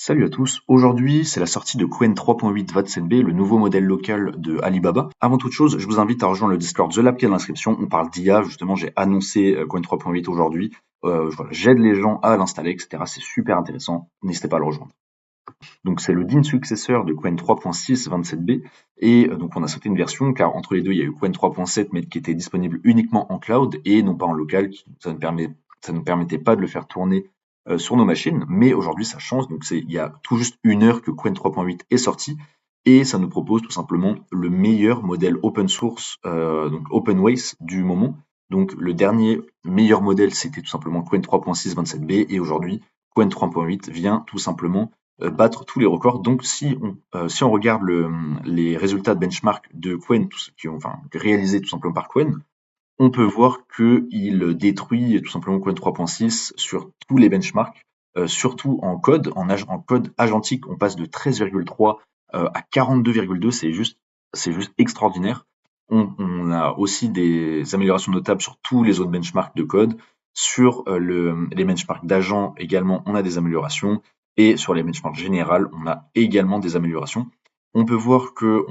Salut à tous, aujourd'hui c'est la sortie de Qwen 3.8 VATSNB, le nouveau modèle local de Alibaba. Avant toute chose, je vous invite à rejoindre le Discord The Lab qui est dans l'inscription. On parle d'IA, justement j'ai annoncé Qwen 3.8 aujourd'hui. Voilà, j'aide les gens à l'installer, etc. C'est super intéressant, n'hésitez pas à le rejoindre. Donc c'est le digne successeur de Qwen 3.6 27B et donc on a sauté une version car entre les deux il y a eu Qwen 3.7 mais qui était disponible uniquement en cloud et non pas en local, ça ne permettait pas de le faire tourner sur nos machines, mais aujourd'hui ça change, donc il y a tout juste une heure que Qwen 3.8 est sorti et ça nous propose tout simplement le meilleur modèle open source, donc OpenWays du moment. Donc le dernier meilleur modèle c'était tout simplement Qwen 3.6 27B et aujourd'hui Qwen 3.8 vient tout simplement battre tous les records. Donc si on regarde les résultats de benchmark de Qwen, qui ont réalisés tout simplement par Qwen, on peut voir qu'il détruit tout simplement Qwen 3.6 sur tous les benchmarks, surtout en code, en code agentique, on passe de 13,3 à 42,2, c'est juste extraordinaire. On a aussi des améliorations notables sur tous les autres benchmarks de code. Sur les benchmarks d'agents également, on a des améliorations. Et sur les benchmarks générales, on a également des améliorations. On peut voir que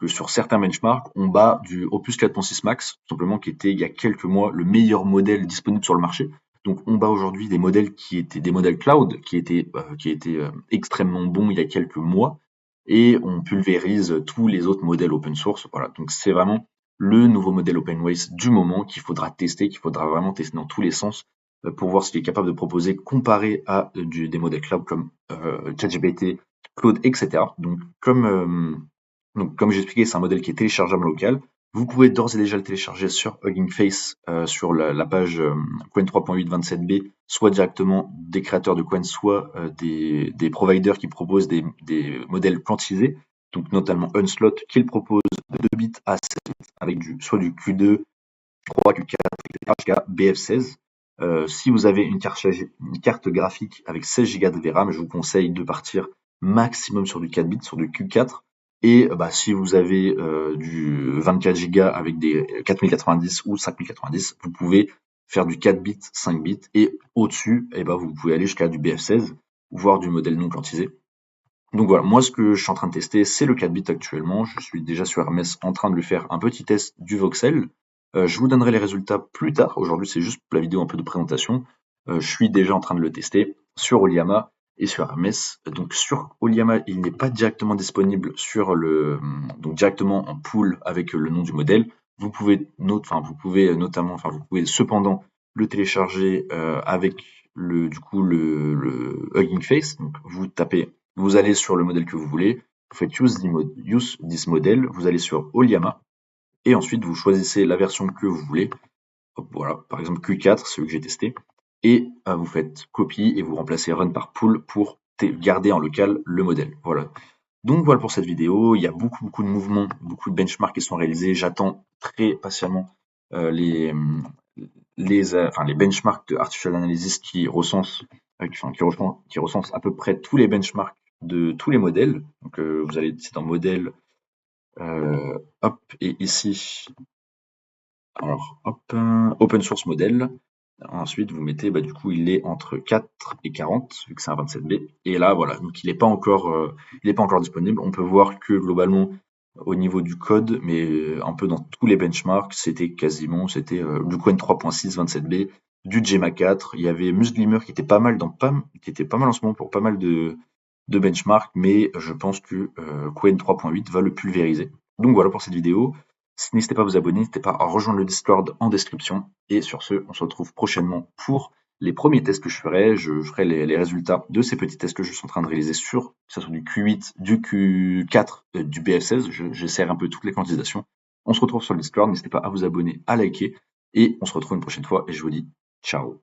sur certains benchmarks, on bat du Opus 4.6 Max, tout simplement qui était il y a quelques mois le meilleur modèle disponible sur le marché. Donc on bat aujourd'hui des modèles qui étaient des modèles cloud, qui étaient extrêmement bons il y a quelques mois, et on pulvérise tous les autres modèles open source. Voilà, donc c'est vraiment le nouveau modèle OpenWays du moment qu'il faudra tester, qu'il faudra vraiment tester dans tous les sens pour voir ce qu'il est capable de proposer comparé à des modèles cloud comme ChatGPT, Claude, etc. Donc comme j'expliquais, c'est un modèle qui est téléchargeable local. Vous pouvez d'ores et déjà le télécharger sur Hugging Face, sur la page Qwen 3.8 27B, soit directement des créateurs de Qwen, soit des providers qui proposent des modèles quantisés, donc notamment Unslot qui le propose de 2 bits à 7 bits, avec soit du Q2, Q3, Q4, etc. jusqu'à BF16. Si vous avez une carte graphique avec 16 Go de RAM, je vous conseille de partir maximum sur du 4 bits, sur du Q4. Et si vous avez du 24 Go avec des 4090 ou 5090, vous pouvez faire du 4 bits, 5 bits. Et au-dessus, vous pouvez aller jusqu'à du BF16, voire du modèle non quantisé. Donc voilà, moi ce que je suis en train de tester, c'est le 4 bits actuellement. Je suis déjà sur Hermès en train de lui faire un petit test du voxel. Je vous donnerai les résultats plus tard. Aujourd'hui, c'est juste la vidéo un peu de présentation. Je suis déjà en train de le tester sur Oliama et sur Hermès. Donc sur Oliama, il n'est pas directement disponible donc directement en pool avec le nom du modèle. Vous pouvez cependant le télécharger avec le Hugging Face. Donc vous allez sur le modèle que vous voulez, vous faites use this model, vous allez sur Oliama, et ensuite vous choisissez la version que vous voulez. Hop, voilà, par exemple Q4, celui que j'ai testé, et vous faites copie et vous remplacez run par pool pour garder en local le modèle. Voilà. Donc voilà pour cette vidéo, il y a beaucoup de mouvements, beaucoup de benchmarks qui sont réalisés. J'attends très patiemment les benchmarks de Artificial Analysis qui recensent à peu près tous les benchmarks de tous les modèles. Donc vous allez c'est dans modèle, hop, et ici, alors hop, open source modèle. Ensuite vous mettez, du coup il est entre 4 et 40 vu que c'est un 27B. Et là voilà, donc il n'est pas encore disponible. On peut voir que globalement au niveau du code, mais un peu dans tous les benchmarks, c'était du Qwen 3.6 27B, du Gemma 4, il y avait Musglimmer qui était pas mal en ce moment pour pas mal de benchmarks, mais je pense que Qwen 3.8 va le pulvériser. Donc voilà pour cette vidéo. N'hésitez pas à vous abonner, n'hésitez pas à rejoindre le Discord en description. Et sur ce, on se retrouve prochainement pour les premiers tests que je ferai. Je ferai les résultats de ces petits tests que je suis en train de réaliser que ce soit du Q8, du Q4, du BF16. J'essaierai un peu toutes les quantisations. On se retrouve sur le Discord, n'hésitez pas à vous abonner, à liker. Et on se retrouve une prochaine fois et je vous dis ciao.